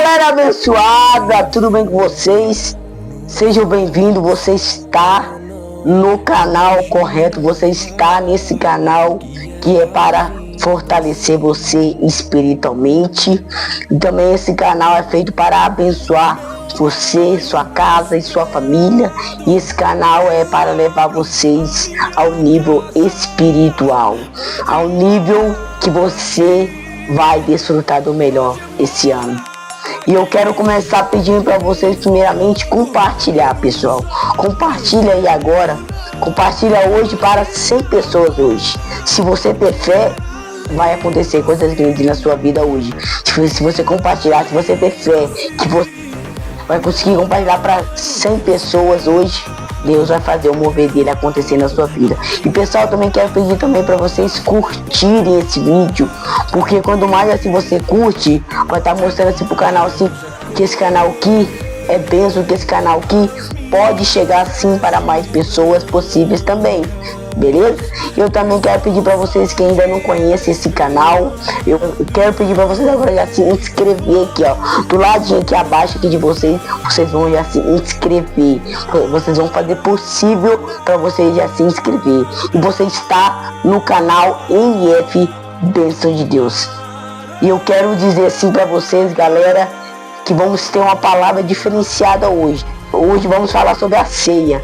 Galera abençoada, tudo bem com vocês? Sejam bem-vindos, você está no canal correto, você está nesse canal que é para fortalecer você espiritualmente. E também esse canal é feito para abençoar você, sua casa e sua família. E esse canal é para levar vocês ao nível espiritual, ao nível que você vai desfrutar do melhor esse ano. E eu quero começar pedindo para vocês primeiramente compartilhar, pessoal. Compartilha aí agora. Compartilha hoje para 100 pessoas hoje. Se você ter fé, vai acontecer coisas grandes na sua vida hoje. Se você compartilhar, se você ter fé, que você vai conseguir compartilhar para 100 pessoas hoje, Deus vai fazer o mover dele acontecer na sua vida. E pessoal, também quero pedir também para vocês curtirem esse vídeo, porque quando mais assim você curte, vai estar mostrando assim pro canal assim, que esse canal aqui é bênção, que esse canal aqui pode chegar assim para mais pessoas possíveis também. Beleza? Eu também quero pedir para vocês que ainda não conhecem esse canal, eu quero pedir para vocês agora já se inscrever aqui, ó, do ladinho aqui abaixo aqui de vocês vão já se inscrever, vocês vão fazer possível para vocês já se inscrever. E você está no canal NF Bênção de Deus. E eu quero dizer assim para vocês, galera, que vamos ter uma palavra diferenciada hoje. Hoje vamos falar sobre a ceia.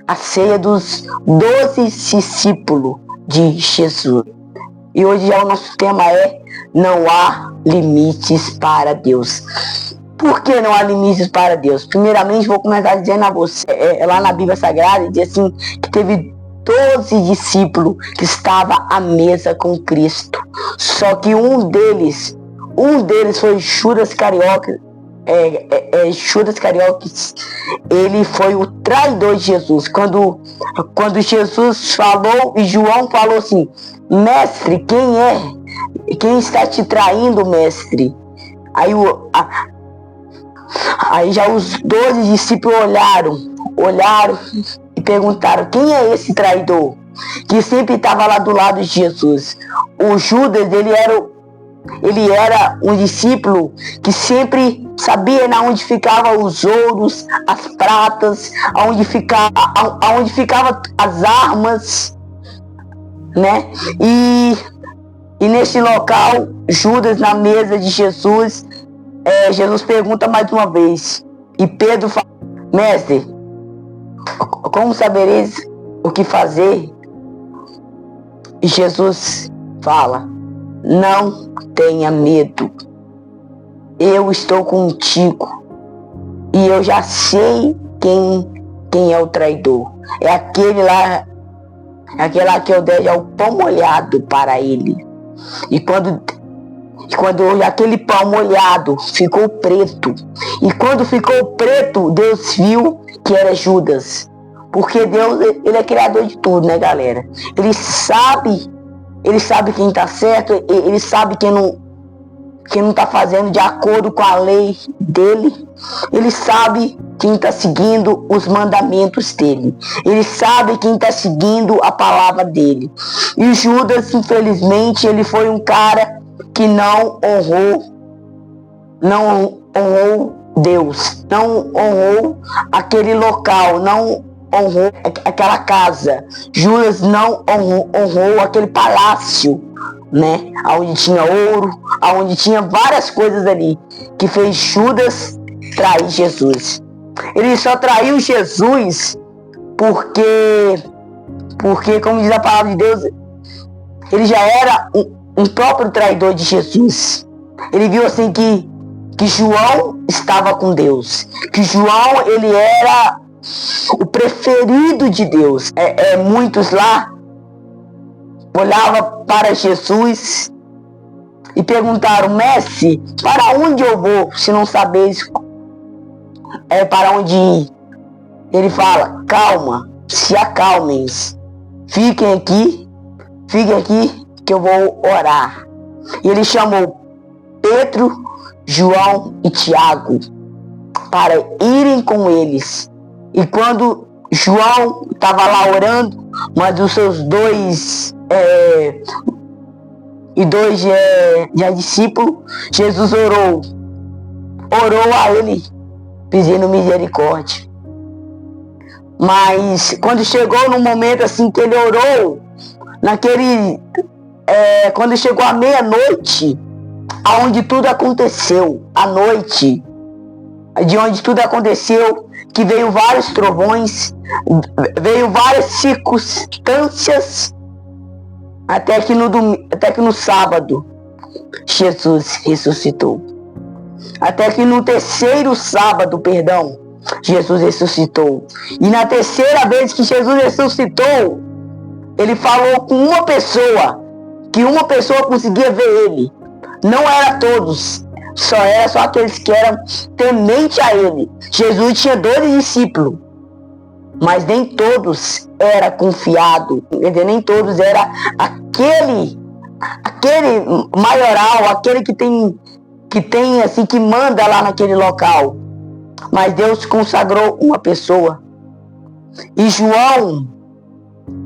A ceia dos 12 discípulos de Jesus. E hoje já o nosso tema é: não há limites para Deus. Por que não há limites para Deus? Primeiramente, vou começar dizendo a você, lá na Bíblia Sagrada, diz assim, que teve 12 discípulos que estavam à mesa com Cristo. Só que um deles foi Judas Carioca. Judas Carioques, ele foi o traidor de Jesus. Quando Jesus falou e João falou assim: mestre, quem é? Quem está te traindo, mestre? Aí já os 12 discípulos olharam e perguntaram: quem é esse traidor que sempre estava lá do lado de Jesus? O Judas, ele era um discípulo que sempre sabia onde ficavam os ouros, as pratas, aonde ficava as armas, né? E nesse local, Judas na mesa de Jesus, Jesus pergunta mais uma vez. E Pedro fala: mestre, como sabereis o que fazer? E Jesus fala: não tenha medo, eu estou contigo e eu já sei quem é o traidor. É aquele lá que eu dei o pão molhado para ele. E quando aquele pão molhado ficou preto, e quando ficou preto, Deus viu que era Judas, porque Deus, ele é criador de tudo, né, galera? Ele sabe quem está certo, ele sabe quem não está fazendo de acordo com a lei dele. Ele sabe quem está seguindo os mandamentos dele. Ele sabe quem está seguindo a palavra dele. E Judas, infelizmente, ele foi um cara que não honrou Deus, não honrou aquele local, não honrou aquela casa. Judas não honrou aquele palácio, né? Onde tinha ouro, onde tinha várias coisas ali, que fez Judas trair Jesus. Ele só traiu Jesus porque, como diz a palavra de Deus, ele já era um próprio traidor de Jesus. Ele viu assim que João estava com Deus, que João, ele era o preferido de Deus. Muitos lá olhavam para Jesus e perguntaram: mestre, para onde eu vou, se não sabeis para onde ir? Ele fala: calma, se acalmem, fiquem aqui que eu vou orar. E ele chamou Pedro, João e Tiago para irem com eles. E quando João estava lá orando, mas os seus dois discípulos, Jesus orou: orou a ele pedindo misericórdia. Mas quando chegou no momento assim que ele orou, quando chegou a meia-noite, aonde tudo aconteceu, à noite, de onde tudo aconteceu, que veio vários trovões, veio várias circunstâncias, até que no sábado Jesus ressuscitou. Até que no terceiro sábado, Jesus ressuscitou. E na terceira vez que Jesus ressuscitou, ele falou com uma pessoa, que uma pessoa conseguia ver ele. Não era todos, era só aqueles que eram tementes a ele. Jesus tinha 12 discípulos, mas nem todos era confiado, nem todos era aquele maioral, aquele que tem assim, que manda lá naquele local. Mas Deus consagrou uma pessoa. E João,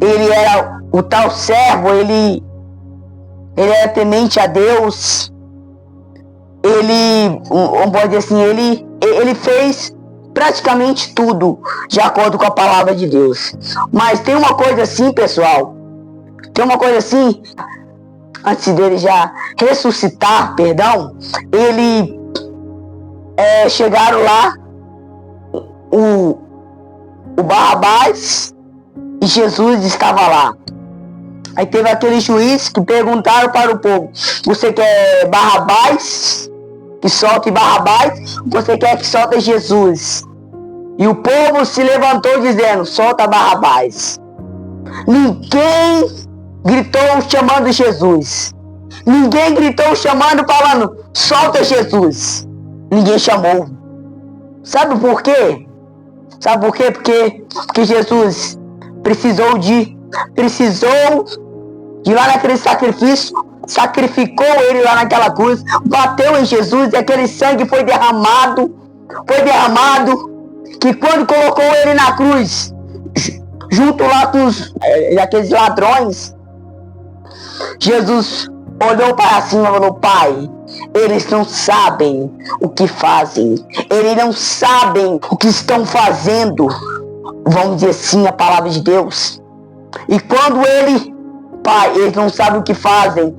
ele era o tal servo, ele era temente a Deus. Ele, pode dizer assim, ele fez praticamente tudo de acordo com a palavra de Deus. Mas tem uma coisa assim, pessoal, antes dele já ressuscitar, ele chegaram lá o Barrabás e Jesus estava lá. Aí teve aqueles juízes que perguntaram para o povo: você quer Barrabás, que solte Barrabás, ou você quer que solte Jesus? E o povo se levantou dizendo: solta Barrabás. Ninguém gritou chamando Jesus. Ninguém gritou chamando, falando: solta Jesus. Ninguém chamou. Sabe por quê? Porque Jesus precisou de ir lá naquele sacrifício, sacrificou ele lá naquela cruz, bateu em Jesus e aquele sangue foi derramado, que quando colocou ele na cruz, junto lá com aqueles ladrões, Jesus olhou para cima e falou: Pai, eles não sabem o que fazem, eles não sabem o que estão fazendo. Vamos dizer assim a palavra de Deus. E quando Pai, eles não sabem o que fazem,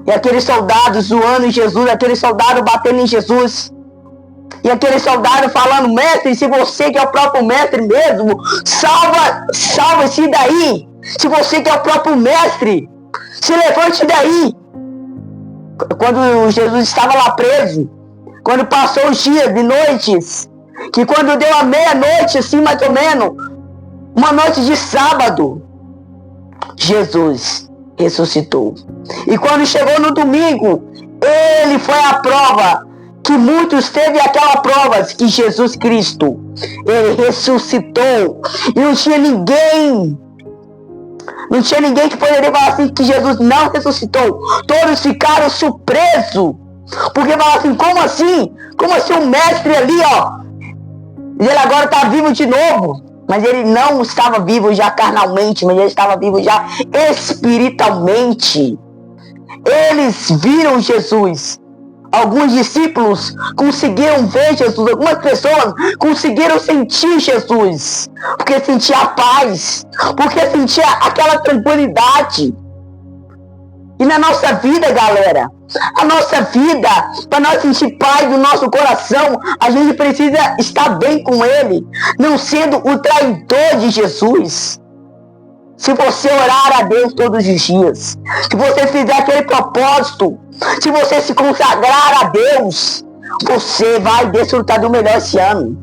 e aqueles soldados zoando em Jesus, aquele soldado batendo em Jesus, e aquele soldado falando: mestre, se você que é o próprio mestre mesmo, salva-se daí. Se você que é o próprio mestre, se levante daí. Quando Jesus estava lá preso, quando passou os dias e noites, que quando deu a meia-noite, assim mais ou menos, uma noite de sábado, Jesus ressuscitou. E quando chegou no domingo, ele foi a prova, que muitos teve aquela prova, que Jesus Cristo, ele ressuscitou. E não tinha ninguém que poderia falar assim que Jesus não ressuscitou. Todos ficaram surpresos, porque falaram assim: como assim? Como assim o mestre ali, ele agora está vivo de novo? Mas ele não estava vivo já carnalmente, mas ele estava vivo já espiritualmente. Eles viram Jesus. Alguns discípulos conseguiram ver Jesus. Algumas pessoas conseguiram sentir Jesus. Porque sentia a paz. Porque sentia aquela tranquilidade. E na nossa vida, galera, para nós sentir paz no nosso coração, a gente precisa estar bem com Ele, não sendo o traidor de Jesus. Se você orar a Deus todos os dias, se você fizer aquele propósito, se você se consagrar a Deus, você vai desfrutar do melhor esse ano.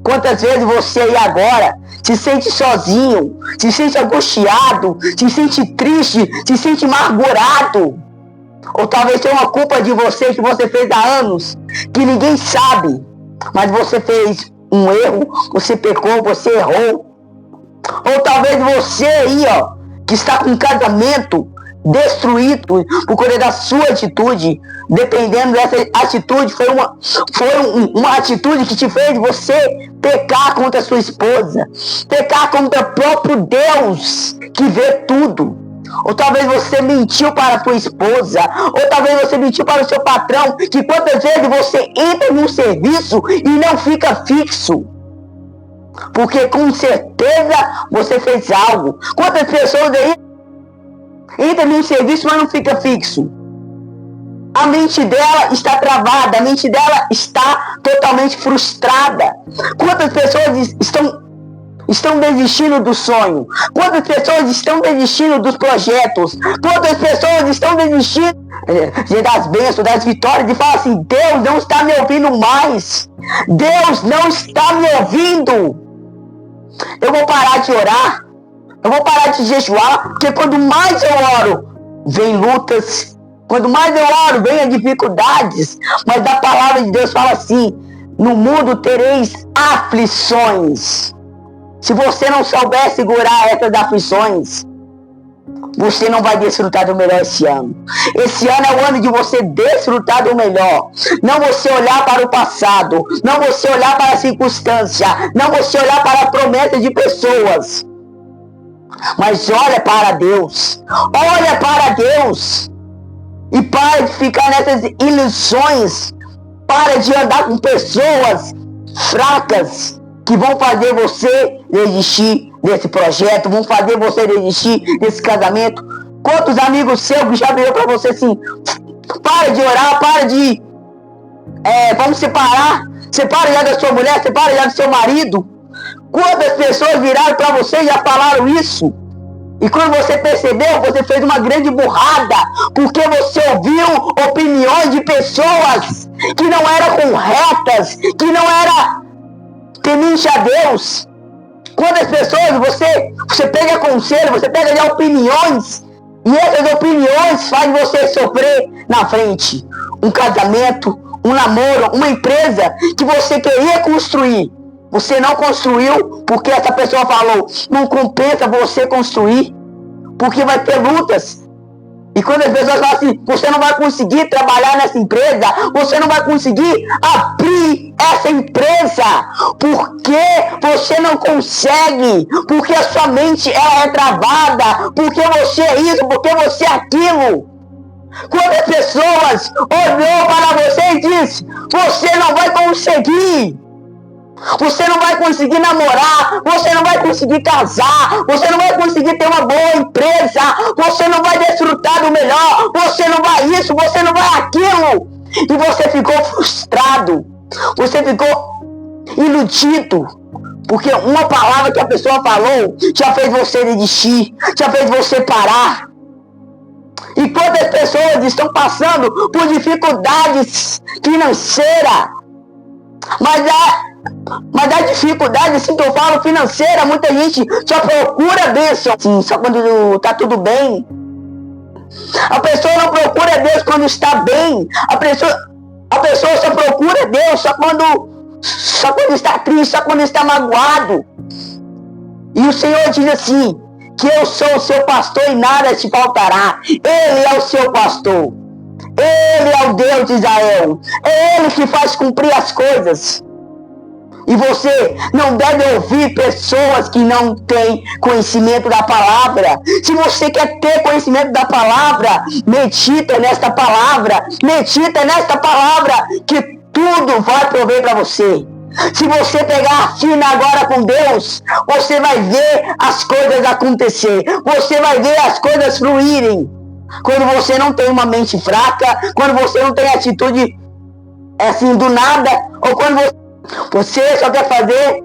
Quantas vezes você aí agora se sente sozinho, se sente angustiado, se sente triste, se sente amargurado? Ou talvez tenha uma culpa de você que você fez há anos, que ninguém sabe, mas você fez um erro, você pecou, você errou. Ou talvez você aí, que está com um casamento destruído por causa da sua atitude, dependendo dessa atitude, foi uma atitude que te fez você pecar contra a sua esposa, pecar contra o próprio Deus que vê tudo. Ou talvez você mentiu para a tua esposa. Ou talvez você mentiu para o seu patrão. Que quantas vezes você entra num serviço e não fica fixo. Porque com certeza você fez algo. Quantas pessoas aí entram num serviço, mas não fica fixo? A mente dela está travada. A mente dela está totalmente frustrada. Quantas pessoas estão desistindo do sonho? Quantas pessoas estão desistindo dos projetos? Quantas pessoas estão desistindo das bênçãos, das vitórias, e falam assim: Deus não está me ouvindo mais. Deus não está me ouvindo. Eu vou parar de orar. Eu vou parar de jejuar. Porque quando mais eu oro, vem lutas. Quando mais eu oro, vem as dificuldades. Mas a palavra de Deus fala assim: no mundo tereis aflições. Se você não souber segurar essas aflições, você não vai desfrutar do melhor esse ano. Esse ano é o ano de você desfrutar do melhor. Não você olhar para o passado. Não você olhar para a circunstância. Não você olhar para a promessa de pessoas. Mas olha para Deus. Olha para Deus. E para de ficar nessas ilusões. Para de andar com pessoas fracas que vão fazer você desistir desse projeto, vão fazer você desistir desse casamento. Quantos amigos seus que já viram para você assim: para de orar, para de... vamos separar. Separa já da sua mulher, separa já do seu marido. Quantas pessoas viraram para você e já falaram isso? E quando você percebeu, você fez uma grande burrada, porque você ouviu opiniões de pessoas que não eram corretas, que não eram temente a Deus. Quantas pessoas você pega conselho, você pega de opiniões, e essas opiniões fazem você sofrer na frente. Um casamento, um namoro, uma empresa que você queria construir, você não construiu porque essa pessoa falou. Não compensa você construir, porque vai ter lutas. E quando as pessoas falam assim: você não vai conseguir trabalhar nessa empresa, você não vai conseguir abrir essa empresa, porque você não consegue, porque a sua mente ela é travada, porque você é isso, porque você é aquilo. Quantas pessoas olhou para você e disse: você não vai conseguir. Você não vai conseguir namorar, você não vai conseguir casar, você não vai conseguir ter uma boa empresa, você não vai desfrutar do melhor, você não vai isso, você não vai aquilo. E você ficou frustrado, você ficou iludido, porque uma palavra que a pessoa falou já fez você desistir, já fez você parar. E quantas pessoas estão passando por dificuldades financeiras, mas a dificuldade, assim que eu falo, financeira, muita gente só procura bênção, sim, só quando está tudo bem. A pessoa não procura Deus quando está bem. A pessoa só procura Deus só quando está triste, só quando está magoado. E o Senhor diz assim: que eu sou o seu pastor e nada te faltará. Ele é o seu pastor. Ele é o Deus de Israel. É Ele que faz cumprir as coisas. E você não deve ouvir pessoas que não têm conhecimento da palavra. Se você quer ter conhecimento da palavra, medita nesta palavra. Medita nesta palavra, que tudo vai prover para você. Se você pegar firme agora com Deus, você vai ver as coisas acontecer. Você vai ver as coisas fluírem. Quando você não tem uma mente fraca, quando você não tem atitude assim do nada, ou quando você só quer fazer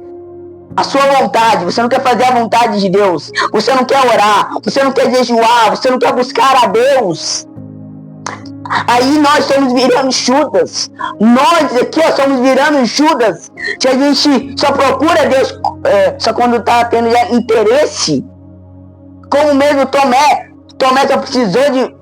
a sua vontade, você não quer fazer a vontade de Deus, você não quer orar, você não quer jejuar, você não quer buscar a Deus. Aí nós estamos virando Judas. Nós aqui estamos virando Judas. Que a gente só procura Deus só quando está tendo já interesse. Como mesmo Tomé só precisou de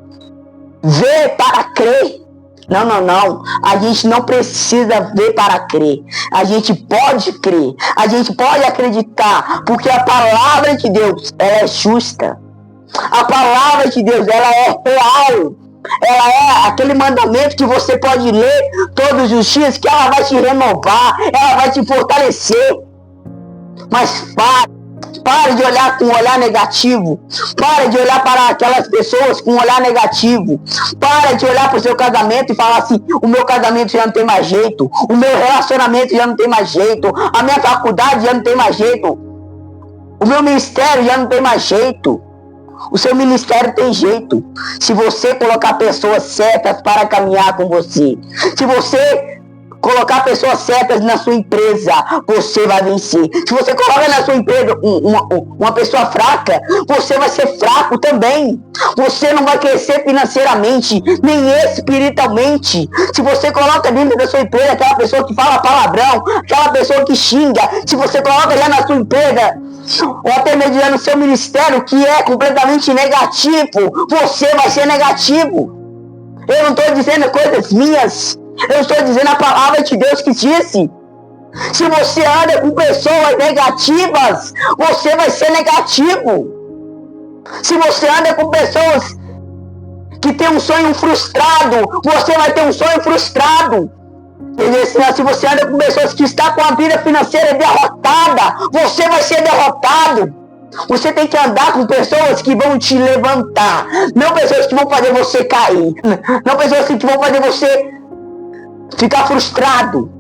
ver para crer. Não. A gente não precisa ver para crer. A gente pode crer. A gente pode acreditar. Porque a palavra de Deus, ela é justa. A palavra de Deus, ela é real. Ela é aquele mandamento que você pode ler todos os dias, que ela vai te renovar, ela vai te fortalecer. Mas Pare de olhar com um olhar negativo. Pare de olhar para aquelas pessoas com um olhar negativo. Pare de olhar para o seu casamento e falar assim: o meu casamento já não tem mais jeito. O meu relacionamento já não tem mais jeito. A minha faculdade já não tem mais jeito. O meu ministério já não tem mais jeito. O seu ministério tem jeito. Se você colocar pessoas certas para caminhar com você. Se você colocar pessoas certas na sua empresa, você vai vencer. Se você coloca na sua empresa uma pessoa fraca, você vai ser fraco também. Você não vai crescer financeiramente, nem espiritualmente. Se você coloca dentro da sua empresa aquela pessoa que fala palavrão, aquela pessoa que xinga, se você coloca já na sua empresa, ou até mesmo no seu ministério, que é completamente negativo, você vai ser negativo. Eu não estou dizendo coisas minhas. Eu estou dizendo a palavra de Deus que disse: se você anda com pessoas negativas, você vai ser negativo. Se você anda com pessoas que têm um sonho frustrado, você vai ter um sonho frustrado. Se você anda com pessoas que estão com a vida financeira derrotada, você vai ser derrotado. Você tem que andar com pessoas que vão te levantar, não pessoas que vão fazer você cair, não pessoas que vão fazer você ficar frustrado,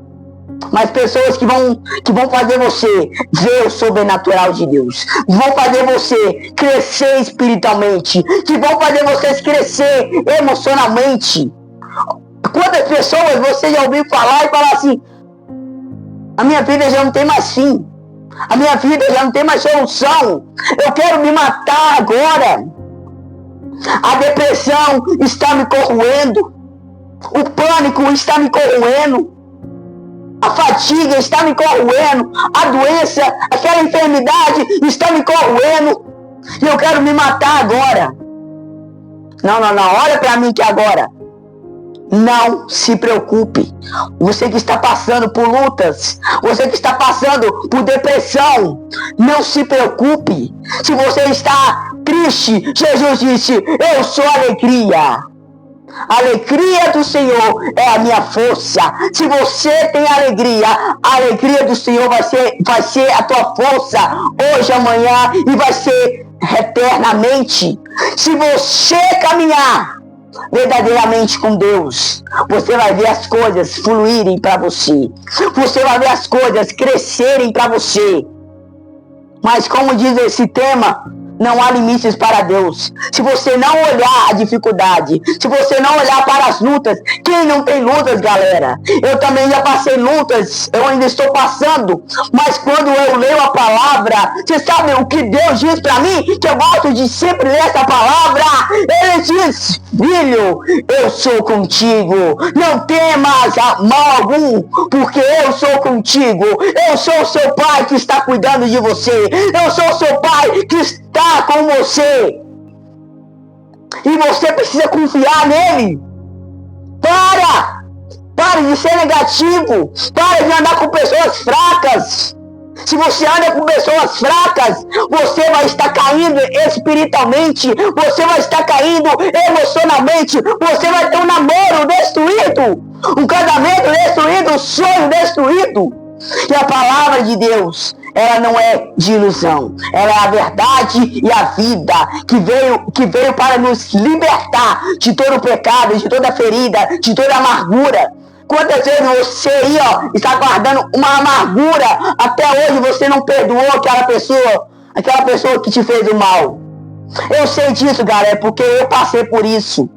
mas pessoas que vão fazer você ver o sobrenatural de Deus, vão fazer você crescer espiritualmente, que vão fazer vocês crescer emocionalmente. Quantas pessoas você já ouviu falar e falar assim: a minha vida já não tem mais fim, a minha vida já não tem mais solução, eu quero me matar agora, a depressão está me corroendo, o pânico está me corroendo, a fadiga está me corroendo, a doença, aquela enfermidade está me corroendo, e eu quero me matar agora. Não, olha para mim que agora. Não se preocupe. Você que está passando por lutas, você que está passando por depressão, não se preocupe. Se você está triste, Jesus disse: eu sou alegria. A alegria do Senhor é a minha força. Se você tem alegria, a alegria do Senhor vai ser a tua força hoje, amanhã e vai ser eternamente. Se você caminhar verdadeiramente com Deus, você vai ver as coisas fluírem para você. Você vai ver as coisas crescerem para você. Mas como diz esse tema, não há limites para Deus. Se você não olhar a dificuldade, se você não olhar para as lutas, quem não tem lutas, galera? Eu também já passei lutas, eu ainda estou passando, mas quando eu leio a palavra, você sabe o que Deus diz para mim? Que eu gosto de sempre ler essa palavra. Ele diz: filho, eu sou contigo, não temas mal algum, porque eu sou contigo. Eu sou o seu pai que está cuidando de você, eu sou o seu pai que está com você, e você precisa confiar nele. Pare de ser negativo, pare de andar com pessoas fracas. Se você anda com pessoas fracas, você vai estar caindo espiritualmente, você vai estar caindo emocionalmente, você vai ter um namoro destruído, um casamento destruído, um sonho destruído. E a palavra de Deus, ela não é de ilusão, ela é a verdade e a vida que veio para nos libertar de todo o pecado, de toda a ferida, de toda a amargura. Quantas vezes você aí, está guardando uma amargura, até hoje você não perdoou aquela pessoa que te fez o mal? Eu sei disso, galera, porque eu passei por isso.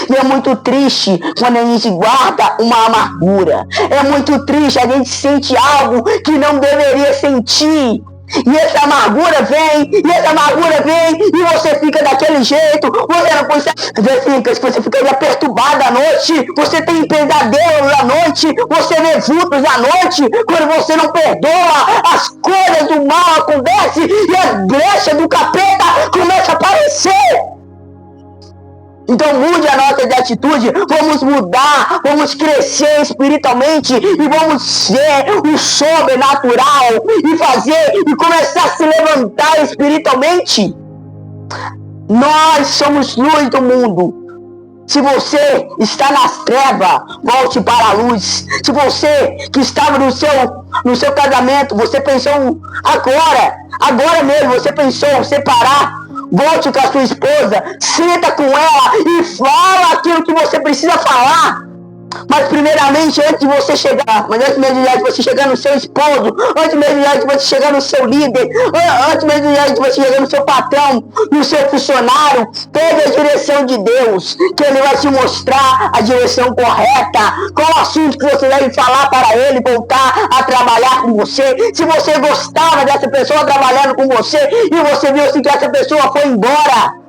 E é muito triste quando a gente guarda uma amargura. É muito triste, a gente sente algo que não deveria sentir. E essa amargura vem, e você fica daquele jeito, você não consegue, você fica já perturbado à noite, você tem pesadelos à noite, você vê vultos à noite, quando você não perdoa, as coisas do mal acontecem e a brecha do capeta começa a aparecer. Então mude a nossa atitude, vamos mudar, vamos crescer espiritualmente e vamos ver o sobrenatural e começar a se levantar espiritualmente. Nós somos luz do mundo. Se você está nas trevas, volte para a luz. Se você que estava no seu casamento, você pensou agora, Agora mesmo você pensou em separar, volte com a sua esposa, senta com ela e fala aquilo que você precisa falar. Mas primeiramente, antes de você chegar, antes mesmo de você chegar no seu esposo, antes mesmo de você chegar no seu líder, antes mesmo de você chegar no seu patrão, no seu funcionário, pegue a direção de Deus, que Ele vai te mostrar a direção correta, qual assunto que você deve falar para Ele voltar a trabalhar com você. Se você gostava dessa pessoa trabalhando com você e você viu assim que essa pessoa foi embora,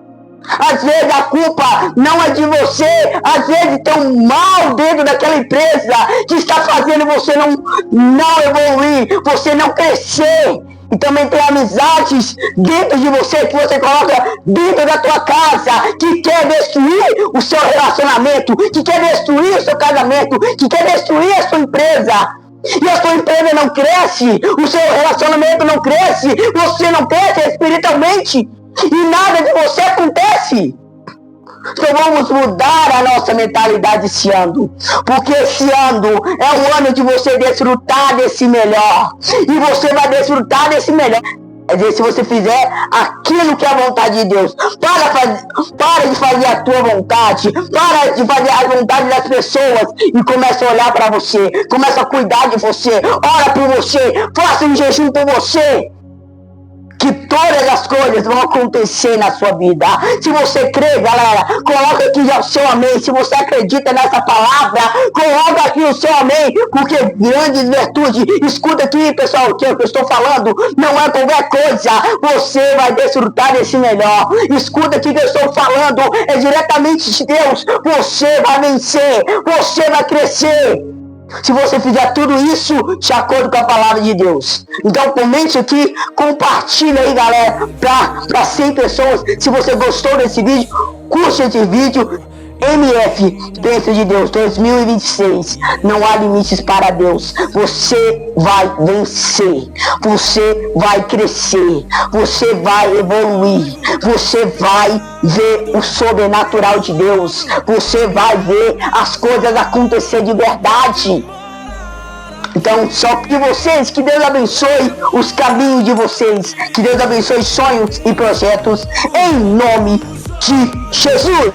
às vezes a culpa não é de você, às vezes tem um mal dentro daquela empresa que está fazendo você não evoluir, você não crescer. E também tem amizades dentro de você que você coloca dentro da tua casa, que quer destruir o seu relacionamento, que quer destruir o seu casamento, que quer destruir a sua empresa. E a sua empresa não cresce, o seu relacionamento não cresce, você não cresce espiritualmente. E nada de você acontece. Então vamos mudar a nossa mentalidade esse ano, porque esse ano é o ano de você desfrutar desse melhor, e você vai desfrutar desse melhor. Quer dizer, se você fizer aquilo que é a vontade de Deus, para de fazer a tua vontade, para de fazer a vontade das pessoas e começa a olhar para você, começa a cuidar de você, ora por você, faça um jejum por você, que todas as coisas vão acontecer na sua vida. Se você crê, galera, coloca aqui já o seu amém. Se você acredita nessa palavra, coloca aqui o seu amém, porque grandes virtudes, escuta aqui, pessoal, que eu estou falando não é qualquer coisa. Você vai desfrutar desse melhor. Escuta aqui que eu estou falando é diretamente de Deus. Você vai vencer, você vai crescer, se você fizer tudo isso de acordo com a palavra de Deus. Então comente aqui, compartilha aí, galera, para 100 pessoas. Se você gostou desse vídeo, curte esse vídeo. MF, Bênção de Deus 2026. Não há limites para Deus. Você vai vencer, você vai crescer, você vai evoluir, você vai ver o sobrenatural de Deus, você vai ver as coisas acontecer de verdade. Então, só que vocês, que Deus abençoe os caminhos de vocês, que Deus abençoe sonhos e projetos, em nome de Jesus.